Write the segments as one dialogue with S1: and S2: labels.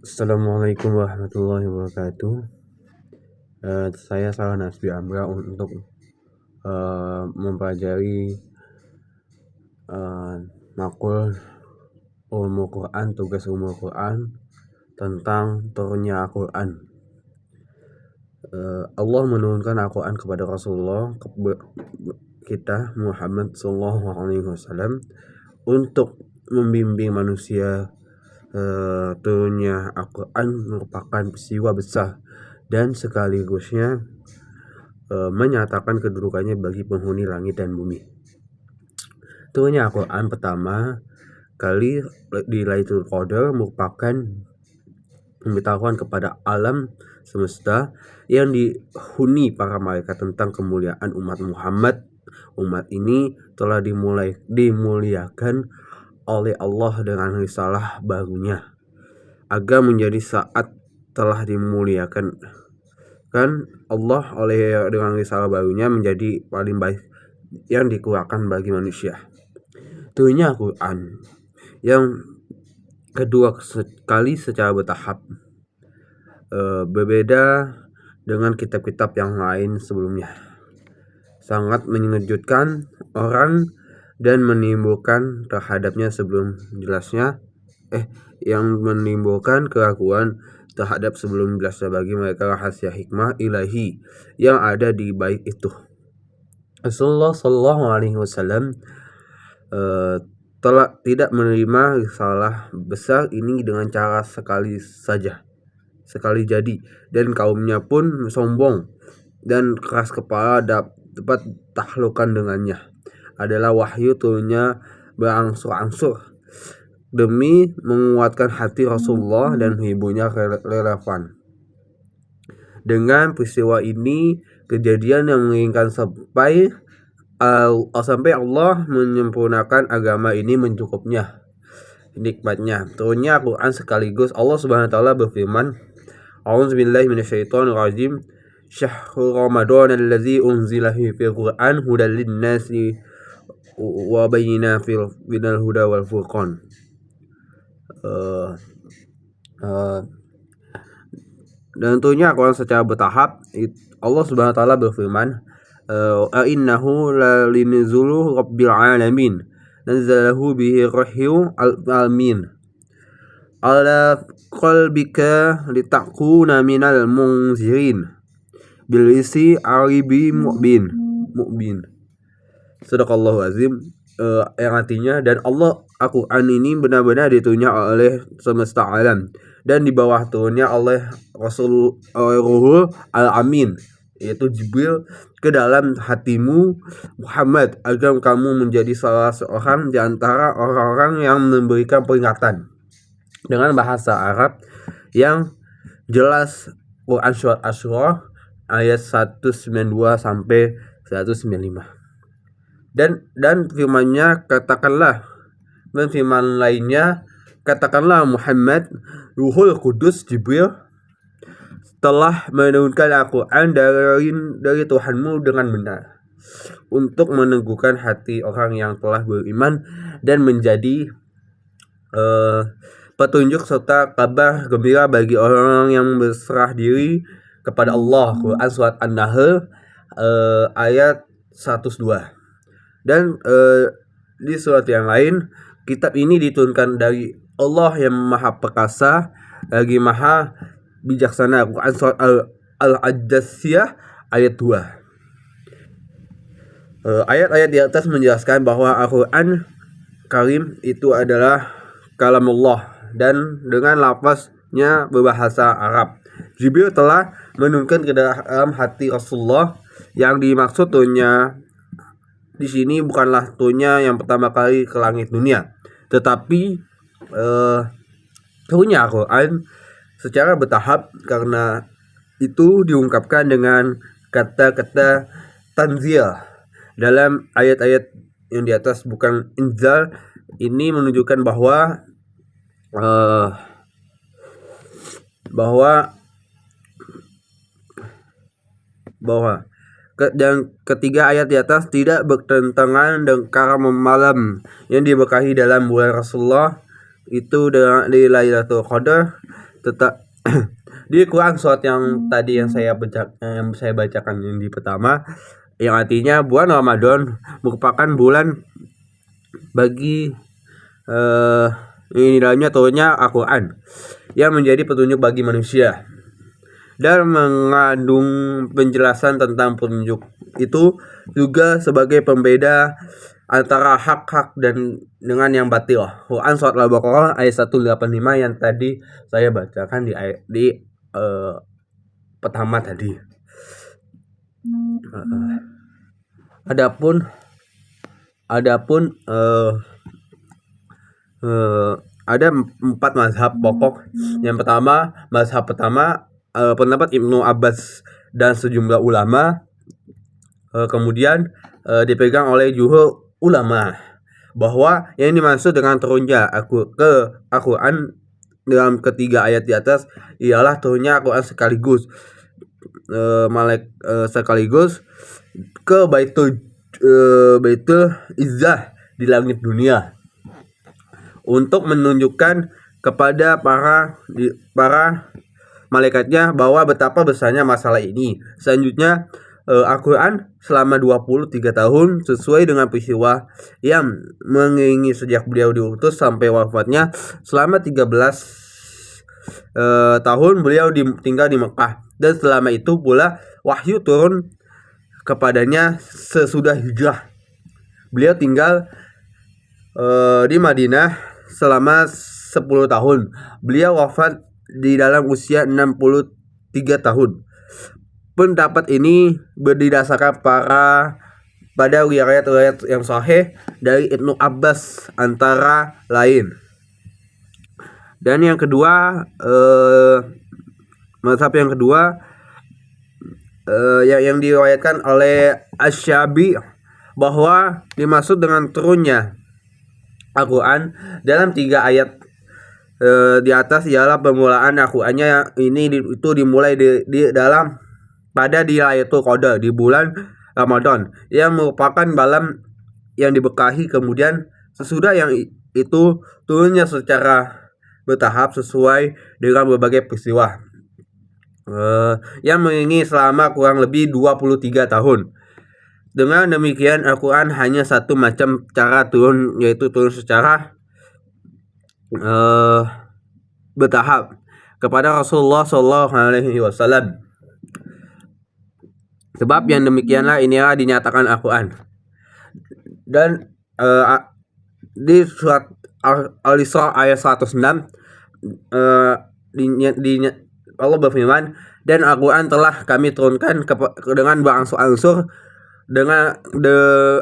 S1: Assalamualaikum warahmatullahi wabarakatuh. Saya Salah Nasbi Amra untuk mempelajari makul Ulumul Quran, tugas Ulumul Quran tentang turunnya Al-Quran. Allah menurunkan Al-Quran kepada Rasulullah kita Muhammad SAW untuk membimbing manusia. Turunnya Al-Quran merupakan peristiwa besar dan sekaligusnya menyatakan kedudukannya bagi penghuni langit dan bumi. Turunnya Al-Quran pertama kali di Lailatul Qadar merupakan pemberitahuan kepada alam semesta yang dihuni para malaikat tentang kemuliaan umat Muhammad. Umat ini telah dimuliakan oleh Allah dengan risalah barunya, agar menjadi saat telah dimuliakan kan Allah dengan risalah barunya menjadi paling baik yang dikeluarkan bagi manusia. Turunnya Al-Quran yang kedua kali secara bertahap, berbeda dengan kitab-kitab yang lain sebelumnya, sangat mengejutkan orang dan menimbulkan terhadapnya yang menimbulkan keraguan terhadap sebelum jelasnya bagi mereka rahasia hikmah ilahi yang ada di bait itu. Rasulullah SAW telah tidak menerima risalah besar ini dengan cara sekali jadi, dan kaumnya pun sombong dan keras kepala dapat taklukkan dengannya. Adalah wahyu turunnya berangsur-angsur demi menguatkan hati Rasulullah dan menghiburnya relevan. Dengan peristiwa ini, kejadian yang menginginkan sampai Allah menyempurnakan agama ini mencukupnya nikmatnya. Turunnya Al-Quran sekaligus Allah Subhanahu wa taala berfirman, A'udzubillahi minasyaitonirrajim. Syahrul Ramadan allazi unzila fil Qur'an hudal lin-nasi wa bayyinatin minal huda wal furqan. Dan tentunya Al-Quran secara bertahap. Allah Subhanahu wa taala berfirman, innahu lalinuzulu rabbil alamin nazalahu bihi ruhul alamin ala qalbika litakuna minal munzirin bilisi aribi mu'bin. Sadaqallahu azim. Yang artinya, dan Al-Quran ini benar-benar diturunnya oleh semesta alam dan di bawah turunnya oleh Ruhul Al-Amin, yaitu Jibril, ke dalam hatimu Muhammad, agar kamu menjadi salah seorang di antara orang-orang yang memberikan peringatan dengan bahasa Arab yang jelas. Quran Surat Asy-Syura ayat 192 sampai 195. Dan firman-Nya katakanlah, dan firman lainnya katakanlah Muhammad, Ruhul Kudus Jibril telah menurunkan Al-Quran dari Tuhanmu dengan benar untuk meneguhkan hati orang yang telah beriman dan menjadi petunjuk serta kabar gembira bagi orang yang berserah diri kepada Allah. Quran Surat An-Nahl ayat 102. Dan di surat yang lain, kitab ini diturunkan dari Allah yang maha perkasa lagi maha bijaksana. Quran Surat Al-Jathiyah ayat 2. Ayat-ayat di atas menjelaskan bahwa Al-Quran Karim itu adalah kalamullah dan dengan lafaznya berbahasa Arab. Jibril telah menurunkan ke dalam hati Rasulullah. Yang dimaksud turunnya di sini bukanlah turunnya yang pertama kali ke langit dunia, tetapi turunnya Al-Quran secara bertahap, karena itu diungkapkan dengan kata-kata tanzil dalam ayat-ayat yang di atas, bukan inzal. Ini menunjukkan bahwa dan ketiga ayat di atas tidak bertentangan dengan karam malam yang diberkahi dalam bulan Rasulullah itu di Lailatul Qadar tetap di Quran surat yang tadi yang saya bacakan yang di pertama, yang artinya bulan Ramadan merupakan bulan bagi ini dalamnya turunnya Al-Quran yang menjadi petunjuk bagi manusia dan mengandung penjelasan tentang petunjuk itu juga sebagai pembeda antara hak-hak dan dengan yang batil. Quran surat Al-Baqarah ayat 185 yang tadi saya bacakan di pertama tadi. Adapun ada 4 mazhab pokok. Yang pertama, mazhab pertama pendapat Ibnu Abbas dan sejumlah ulama, kemudian dipegang oleh jumhur ulama bahwa yang dimaksud dengan turunnya Al-Quran dalam ketiga ayat di atas ialah turunnya Al-Quran sekaligus sekaligus ke Baitul Izzah di langit dunia untuk menunjukkan kepada para malaikatnya bahwa betapa besarnya masalah ini. Selanjutnya Al-Quran selama 23 tahun sesuai dengan peristiwa yang mengiringi sejak beliau diutus sampai wafatnya. Selama 13 tahun beliau tinggal di Mekah, dan selama itu pula wahyu turun kepadanya sesudah hijrah. Beliau tinggal di Madinah selama 10 tahun. Beliau wafat di dalam usia 63 tahun. Pendapat ini berdasarkan pada riwayat-riwayat yang sahih dari Ibnu Abbas antara lain. Dan yang kedua, mazhab yang kedua yang diriwayatkan oleh Asy-Syafi'i bahwa dimaksud dengan turunnya Al-Quran dalam 3 ayat di atas ialah permulaan Al-Qurannya ini itu dimulai di dalam pada di Lailatul Qadar di bulan Ramadan yang merupakan malam yang diberkahi, kemudian sesudah yang itu turunnya secara bertahap sesuai dengan berbagai peristiwa yang mengiringi selama kurang lebih 23 tahun. Dengan demikian Al-Quran hanya satu macam cara turun, yaitu turun secara bertahap kepada Rasulullah SAW. Sebab yang demikianlah inilah dinyatakan Al-Quran. Dan di surat Al-Isra ayat 106 Allah berfirman, dan Al-Quran telah kami turunkan dengan berangsur-angsur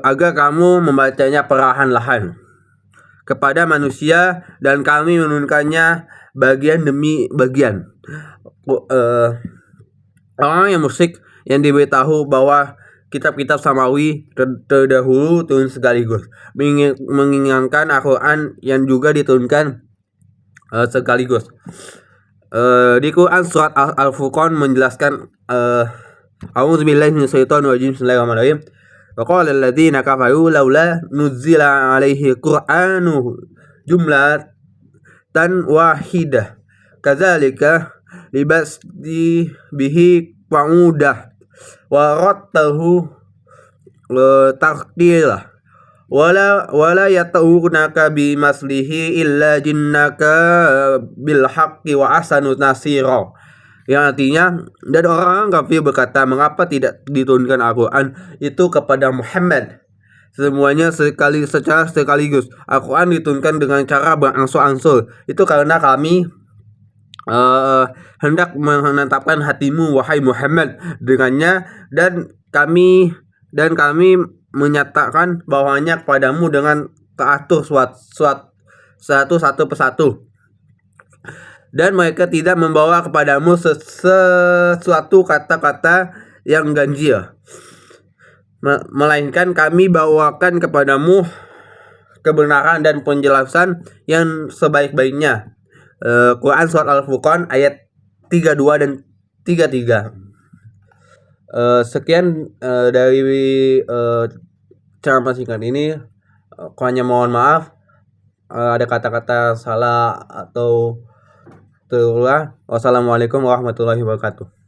S1: agar kamu membacanya perlahan-lahan kepada manusia, dan kami menurunkannya bagian demi bagian. Orang yang musyrik yang diberitahu bahwa kitab-kitab samawi terdahulu turun sekaligus, mengingatkan Al-Quran yang juga diturunkan sekaligus. Di Quran surat Al-Furqan menjelaskan A'udzubillahi minasyaitonirrajim. Bismillahirrahmanirrahim. Wa qala alladziina kafaru laula nuzila 'alaihi qur'anu jumlatan wahidah kadzalika libasdi bihi qa'udah wa rattahu tartila wala yata'unaka bimaslihi illa jinnaka bil haqqi wa asanu nasira. Yang artinya, dan orang kafir berkata, mengapa tidak diturunkan Al-Quran itu kepada Muhammad semuanya secara sekaligus. Al-Quran diturunkan dengan cara berangsur-angsur. Itu karena kami hendak menetapkan hatimu wahai Muhammad dengannya, dan kami menyatakan bahwanya kepadamu dengan teratur satu persatu, dan mereka tidak membawa kepadamu sesuatu kata-kata yang ganjil, melainkan kami bawakan kepadamu kebenaran dan penjelasan yang sebaik-baiknya. Quran surat Al-Furqan ayat 32 dan 33. Sekian dari ceramah singkat ini. Hanya mohon maaf ada kata-kata salah atau terlah. Wassalamualaikum warahmatullahi wabarakatuh.